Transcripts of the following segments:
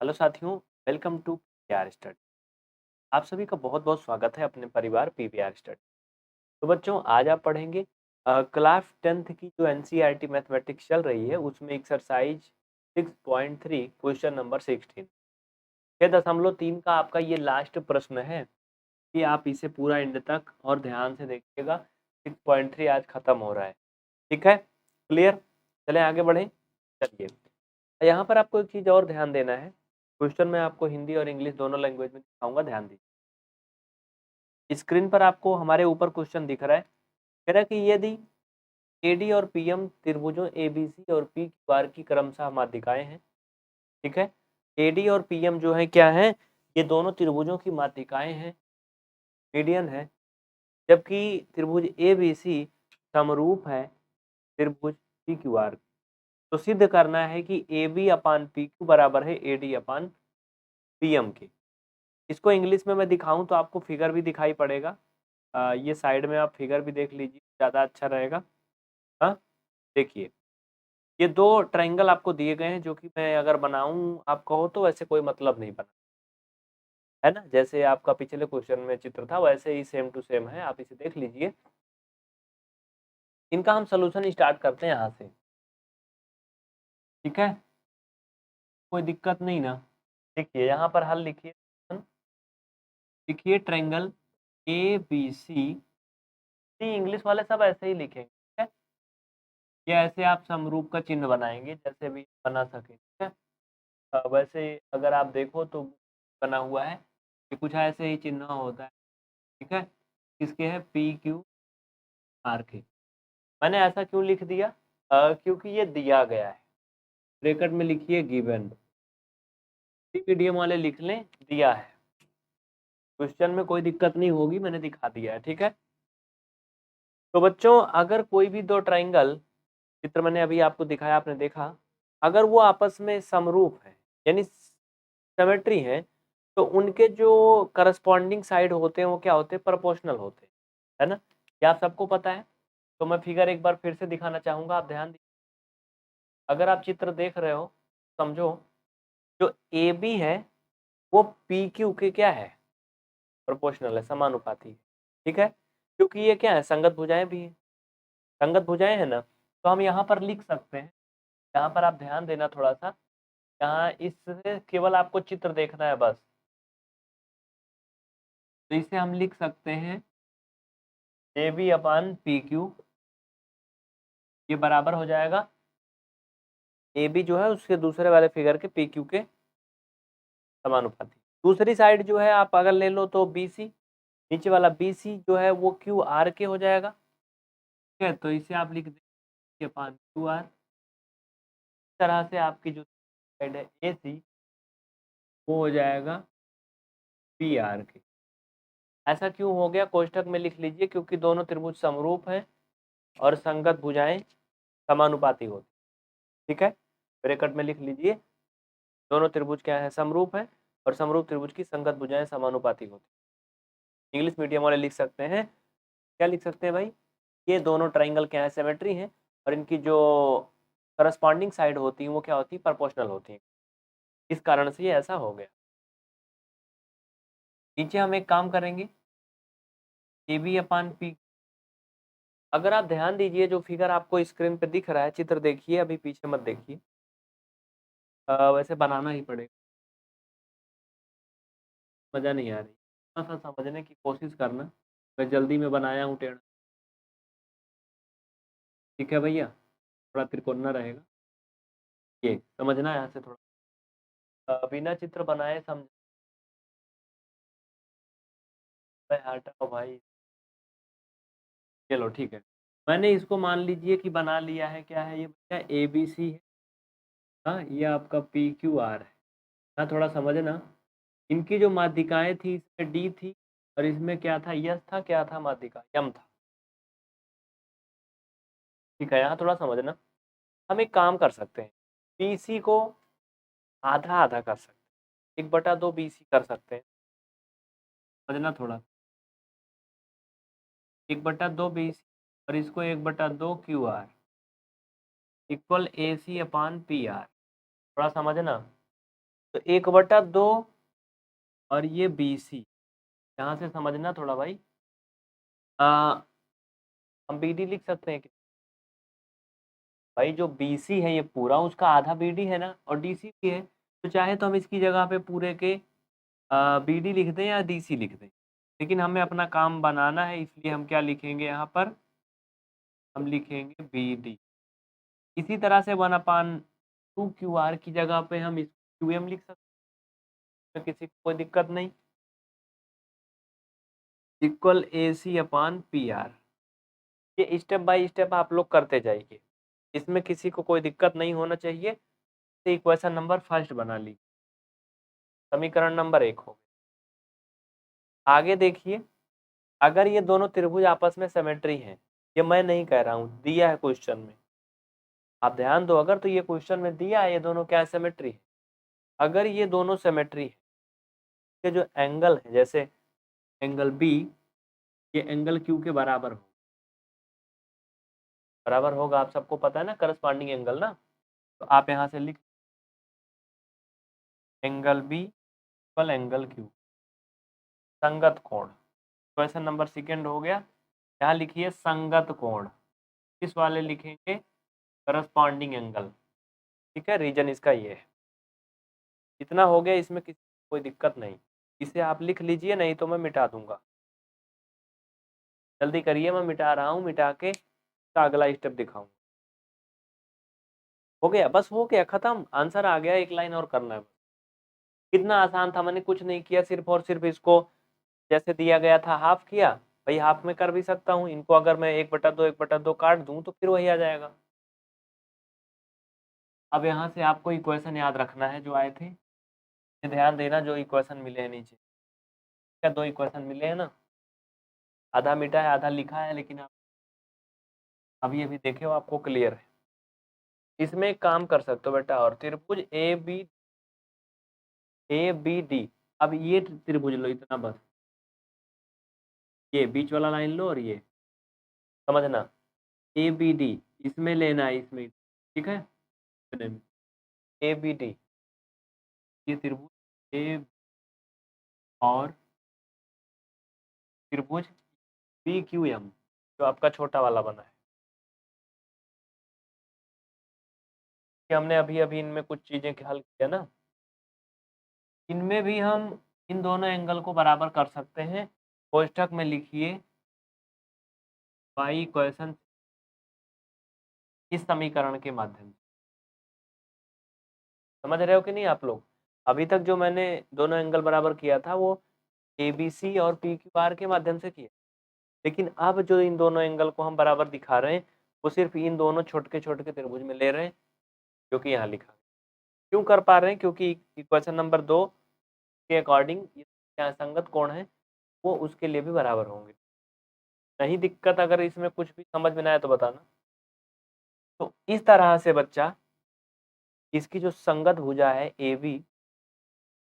Hello साथियों, welcome to PVR study. आप सभी का बहुत-बहुत स्वागत है अपने परिवार पीवीआर स्टडी। तो बच्चों आज आप पढ़ेंगे क्लास 10th की जो एनसीईआरटी मैथमेटिक्स चल रही है उसमें एक्सरसाइज 6.3 क्वेश्चन नंबर 16। 6.3 का आपका ये लास्ट प्रश्न है कि आप इसे पूरा एंड तक और ध्यान से देखिएगा। 6.3 आज खत्म हो रहा है। ठीक है? क्लियर? चलें आगे बढ़ें। चलिए, यहाँ पर आपको एक चीज़ और ध्यान देना है। क्वेश्चन मैं आपको हिंदी और इंग्लिश दोनों लैंग्वेज में दिखाऊँगा, ध्यान दीजिए। स्क्रीन पर आपको हमारे ऊपर क्वेश्चन दिख रहा है। कह रहा है कि यदि एडी और पीएम त्रिभुजों एबीसी और पीक्यूआर की क्रमशः माध्यिकाएँ हैं, ठीक है? एडी और पीएम जो है क्या है? ये दोनों त्रिभुजों की माध्यिकाएँ हैं, मीडियन है, जबकि त्रिभुज एबीसी समरूप है त्रिभुज पीक्यूआर। तो सिद्ध करना है कि AB अपान PQ बराबर है AD अपान PM के। इसको इंग्लिश में मैं दिखाऊँ तो आपको फिगर भी दिखाई पड़ेगा। ये साइड में आप फिगर भी देख लीजिए, ज़्यादा अच्छा रहेगा। हाँ, देखिए, ये 2 ट्रायंगल आपको दिए गए हैं जो कि मैं अगर बनाऊँ आप कहो तो वैसे कोई मतलब नहीं बना, है ना? जैसे आपका पिछले क्वेश्चन में चित्र था वैसे ही सेम टू सेम है, आप इसे देख लीजिए। इनका हम सॉल्यूशन स्टार्ट करते हैं यहाँ से, ठीक है? कोई दिक्कत नहीं ना? देखिए यहाँ पर हल लिखिए। लिखिए ट्रायंगल एबीसी, इंग्लिश वाले सब ऐसे ही लिखेंगे, ठीक है? ये ऐसे आप समरूप का चिन्ह बनाएँगे जैसे भी बना सकें, ठीक है? वैसे अगर आप देखो तो बना हुआ है, ये कुछ ऐसे ही चिन्ह होता है, ठीक है? किसके है? पी, क्यू, आर के। मैंने ऐसा क्यों लिख दिया? क्योंकि ये दिया गया है। ब्रैकेट में लिखिए गिवन। पीडीएम वाले लिख लें दिया है। क्वेश्चन में कोई दिक्कत नहीं होगी, मैंने दिखा दिया है, ठीक है? तो बच्चों अगर कोई भी 2 ट्रायंगल, चित्र मैंने अभी आपको दिखाया, आपने देखा, अगर वो आपस में समरूप हैं, यानी सिमेट्री है, तो उनके जो करस्पॉन्डिंग साइड होते हैं वो क्या होते हैं? प्रोपोर्शनल होते हैं, है ना? ये आप सबको पता है। तो मैं फिगर एक बार फिर से दिखाना चाहूँगा, आप ध्यान दीजिए। अगर आप चित्र देख रहे हो, समझो, जो AB है वो PQ के क्या है? प्रोपोर्शनल है, समानुपाती है, ठीक है? क्योंकि ये क्या है? संगत भुजाएँ भी हैं। संगत भुजाएँ हैं ना, तो हम यहाँ पर लिख सकते हैं, यहाँ पर आप ध्यान देना थोड़ा-सा, यहाँ इससे केवल आपको चित्र देखना है बस। तो इसे हम लिख सकते हैं AB अपान PQ, ये बराबर हो जाएगा AB जो है उसके दूसरे वाले फिगर के PQ के समानुपाती। दूसरी साइड जो है आप अगर ले लो तो BC, नीचे वाला BC जो है वो QR के हो जाएगा, ठीक है? तो इसे आप लिख देंगे अपान QR। इस तरह से आपकी जो साइड है AC वो हो जाएगा PR के। ऐसा क्यों हो गया? कोष्ठक में लिख लीजिए, क्योंकि दोनों त्रिभुज समरूप हैं और संगत भुजाएँ समानुपाती होती, ठीक है? ब्रैकेट में लिख लीजिए, दोनों त्रिभुज क्या है? समरूप हैं और समरूप त्रिभुज की संगत भुजाएँ समानुपाती होती हैं। इंग्लिश मीडियम वाले लिख सकते हैं, क्या लिख सकते हैं भाई? ये दोनों ट्रायंगल क्या है? सिमेट्री हैं और इनकी जो करस्पॉन्डिंग साइड होती हैं वो क्या होती है? प्रोपोर्शनल होती हैं। इस कारण से ये ऐसा हो गया। नीचे हम एक काम करेंगे, AB अपान P। अगर आप ध्यान दीजिए जो फिगर आपको स्क्रीन पे दिख रहा है, चित्र देखिए, अभी पीछे मत देखिए। वैसे बनाना ही पड़ेगा, मज़ा नहीं आ रही। थोड़ा-सा समझने की कोशिश करना, मैं जल्दी में बनाया हूँ टेढ़ा। ठीक है भैया? थोड़ा तिरकोना रहेगा। ये समझना है यहाँ से थोड़ा। बिना चित्र बनाए समझ हटाओ भाई। चलो ठीक है। मैंने इसको मान लीजिए कि बना लिया है, क्या है ये भैया? ABC है। हाँ, ये आपका PQR है। हाँ, थोड़ा समझना। इनकी जो माध्यिकाएँ थी इसमें D थी और इसमें क्या था? S था, क्या था माध्यिका? M था। ठीक है, यहाँ थोड़ा समझना। हम एक काम कर सकते हैं, BC को आधा-आधा कर सकते हैं। 1/2 BC कर सकते हैं। समझना थोड़ा। 1/2 BC और इसको 1/2 QR इक्वल AC अपान PR। थोड़ा समझना। तो 1/2 और ये BC, यहाँ से समझना थोड़ा भाई। हम BD लिख सकते हैं कि भाई जो BC है ये पूरा उसका आधा BD है ना, और DC भी है, तो चाहे तो हम इसकी जगह पे पूरे के BD लिख दें या DC लिख दें, लेकिन हमें अपना काम बनाना है, इसलिए हम क्या लिखेंगे यहाँ पर, हम लिखेंगे BD। इसी तरह से 1/2QR की जगह पे हम इस QM लिख सकते हैं, किसी को कोई दिक्कत नहीं, इक्वल AC/PR। ये स्टेप बाय स्टेप आप लोग करते जाइए, इसमें किसी को कोई दिक्कत नहीं होना चाहिए। तो इक्वेशन नंबर फर्स्ट बना ली, समीकरण नंबर 1 हो। आगे देखिए, अगर ये दोनों त्रिभुज आपस में सिमेट्री हैं, ये मैं नहीं कह रहा हूँ, दिया है क्वेश्चन में, आप ध्यान दो, अगर तो ये क्वेश्चन में दिया है ये दोनों क्या सिमेट्री है। अगर ये दोनों सिमेट्री है, ये जो एंगल है, जैसे एंगल B, ये एंगल Q के बराबर हो, बराबर होगा, आप सबको पता है ना, करस्पॉन्डिंग एंगल ना। तो आप यहाँ से लिख angle B equal angle Q, संगत कोण। क्वेश्चन नंबर सेकंड हो गया, यहाँ लिखिए संगत कोण, किस वाले लिखेंगे, करस्पॉन्डिंग एंगल। ठीक है, रीजन इसका ये है। इतना हो गया, इसमें किसी कोई दिक्कत नहीं, इसे आप लिख लीजिए, नहीं तो मैं मिटा दूंगा। जल्दी करिए, मैं मिटा रहा हूँ, मिटा के अगला स्टेप दिखाऊंगा। हो गया, बस हो गया, खत्म, आंसर आ गया, एक लाइन और करना है। कितना आसान था, मैंने कुछ नहीं किया, सिर्फ और सिर्फ इसको जैसे दिया गया था हाफ किया, भाई हाफ में कर भी सकता हूँ इनको, अगर मैं 1/2 काट दूं तो फिर वही आ जाएगा। अब यहाँ से आपको इक्वेशन याद रखना है जो आए थे, ध्यान देना, जो इक्वेशन मिले हैं नीचे, क्या 2 इक्वेशन मिले हैं ना, आधा मिटा है आधा लिखा है, लेकिन आप अभी देखे हो, आपको क्लियर है। इसमें एक काम कर सकते हो बेटा, और त्रिभुज ABD, अब ये त्रिभुज लो इतना बस, ये बीच वाला लाइन लो और ये समझना, ABD इसमें लेना है, इसमें, ठीक है, ABD, ये त्रिभुज ए और त्रिभुज PQM जो आपका छोटा वाला बना है, कि हमने अभी इनमें कुछ चीजें हल किया ना, इनमें भी हम इन दोनों एंगल को बराबर कर सकते हैं। कोष्ठक में लिखिए y इक्वेशन इस समीकरण के माध्यम से, समझ रहे हो कि नहीं आप लोग। अभी तक जो मैंने दोनों एंगल बराबर किया था वो ABC और PQR के माध्यम से किया, लेकिन अब जो इन दोनों एंगल को हम बराबर दिखा रहे हैं वो सिर्फ इन दोनों छोटे छोटे त्रिभुज में ले रहे हैं, जो कि यहाँ लिखा। क्यों कर पा रहे हैं, क्योंकि इक्वेशन नंबर 2 के अकॉर्डिंग यहाँ संगत कोण है वो उसके लिए भी बराबर होंगे। नहीं दिक्कत, अगर इसमें कुछ भी समझ में ना आए तो बताना। तो इस तरह से बच्चा, इसकी जो संगत भुजा है AB,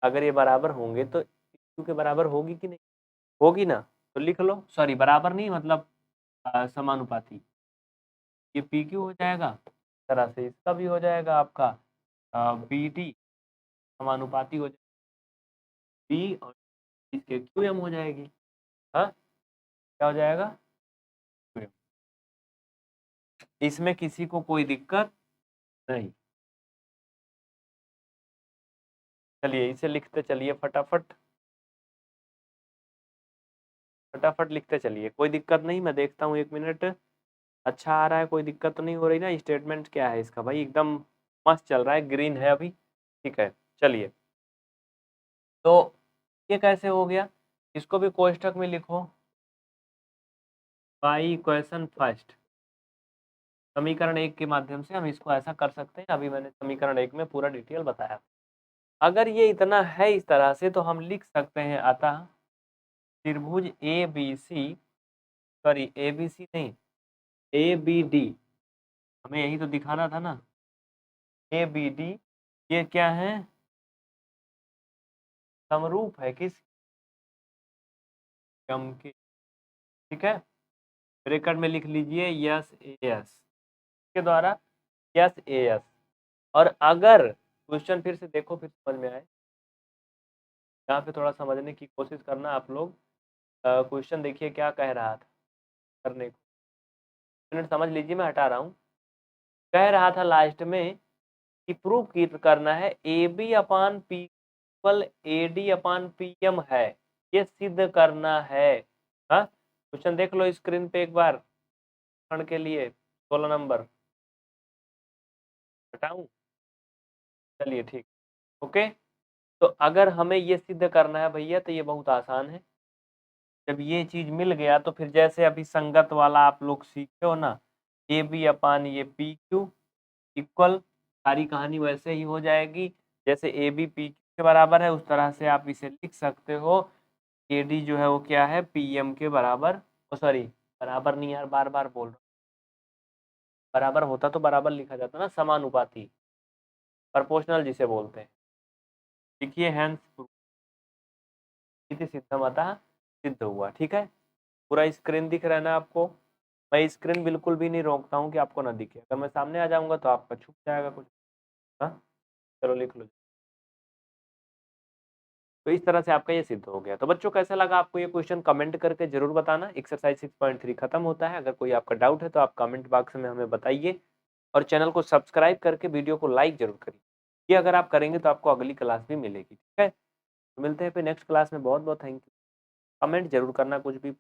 अगर ये बराबर होंगे तो PQ के बराबर होगी कि नहीं, होगी ना, तो लिख लो, सॉरी बराबर नहीं मतलब समानुपाती, ये PQ हो जाएगा, इस तरह से इसका भी हो जाएगा आपका BD, समानुपाती हो जाएगा B, और इसके QM हो जाएगी। हाँ, क्या हो जाएगा, QM। इसमें किसी को कोई दिक्कत नहीं। चलिए इसे लिखते चलिए फटाफट, फटाफट लिखते चलिए, कोई दिक्कत नहीं, मैं देखता हूँ 1 मिनट, अच्छा आ रहा है, कोई दिक्कत तो नहीं हो रही ना। स्टेटमेंट क्या है इसका भाई, एकदम मस्त चल रहा है, ग्रीन है अभी, ठीक है। चलिए, तो ये कैसे हो गया, इसको भी कोष्ठक में लिखो, बाई इक्वेशन फर्स्ट, समीकरण 1 के माध्यम से हम इसको ऐसा कर सकते हैं। अभी मैंने समीकरण 1 में पूरा डिटेल बताया। अगर ये इतना है इस तरह से, तो हम लिख सकते हैं, अतः त्रिभुज ABC, सॉरी ABC नहीं, ABD, हमें यही तो दिखाना था ना, ABD, ये क्या है, समरूप है किस क्रम के, ठीक है, ब्रैकेट में लिख लीजिए यस AS के द्वारा, यस AS। और अगर क्वेश्चन फिर से देखो, फिर समझ में आए। यहाँ पे थोड़ा समझने की कोशिश करना आप लोग। क्वेश्चन देखिए क्या कह रहा था करने को, मिनट समझ लीजिए, मैं हटा रहा हूँ। कह रहा था लास्ट में कि प्रूफ करना है A B upon P equal A D upon P M है, ये सिद्ध करना है। हाँ, क्वेश्चन देख लो स्क्रीन पे एक बार के लिए, 16 नंबर। हटाऊं? चलिए ठीक, ओके। तो अगर हमें ये सिद्ध करना है भैया तो ये बहुत आसान है। जब ये चीज मिल गया तो फिर जैसे अभी संगत वाला आप लोग सीखे हो ना, ए बी अपान ये पी क्यू इक्वल, सारी कहानी वैसे ही हो जाएगी। जैसे ए बी पी क्यू के बराबर है उस तरह से आप इसे लिख सकते हो। ए डी जो है वो क्या है, पी एम के बराबर। ओ सॉरी, बराबर नहीं यार, बार बार बोल रहा हूँ। बराबर होता तो बराबर लिखा जाता ना, समानुपाती, प्रोपोर्शनल जिसे बोलते हैं। लिखिए हैंस इति सिद्धमतः, सिद्ध हुआ। ठीक है, पूरा स्क्रीन दिख रहा है ना आपको? मैं स्क्रीन बिल्कुल भी नहीं रोकता हूँ कि आपको ना दिखे। अगर मैं सामने आ जाऊंगा तो आपका छूट जाएगा कुछ। हाँ, चलो लिख लो। तो इस तरह से आपका ये सिद्ध हो गया। तो बच्चों कैसा लगा आपको ये क्वेश्चन, कमेंट करके जरूर बताना। एक्सरसाइज 6.3 खत्म होता है। अगर कोई आपका डाउट है तो आप कमेंट बॉक्स में हमें बताइए, और चैनल को सब्सक्राइब करके वीडियो को लाइक जरूर करिए। ये अगर आप करेंगे तो आपको अगली क्लास भी मिलेगी। ठीक है, तो मिलते हैं फिर नेक्स्ट क्लास में। बहुत बहुत थैंक यू। कमेंट जरूर करना कुछ भी